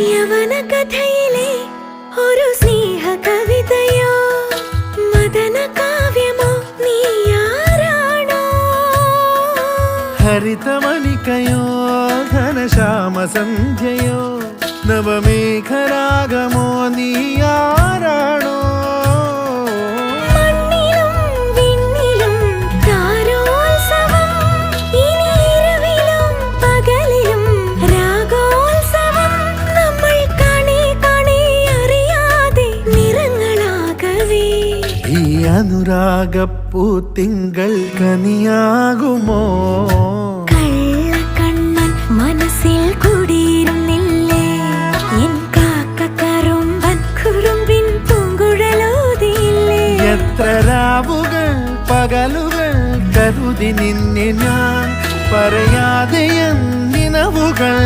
യവന കഥയിലെ ഒരു സ്നേഹ കവിതയോ മദന കാവ്യമോ നീയാരാണോ ഹരിതമണിക്കയോ ഘനശ്യാമ സന്ധ്യയോ നവമേഘരാഗമോ നീയാരാണോ അനുരാഗപ്പൂത്തിങ്കൾ കനിയാകുമോ കള്ളക്കണ്ണൻ മനസ്സിൽ കുടിയിരുന്നില്ലേ എൻ കാക്കക്കറുമ്പൻ കുറുമ്പിൻ പൂങ്കുഴലൂതിയില്ലേ എത്ര രാവുകൾ പകലുകൾ കരുതി നിന്നെ ഞാൻ പറയാതെ നിനവുകൾ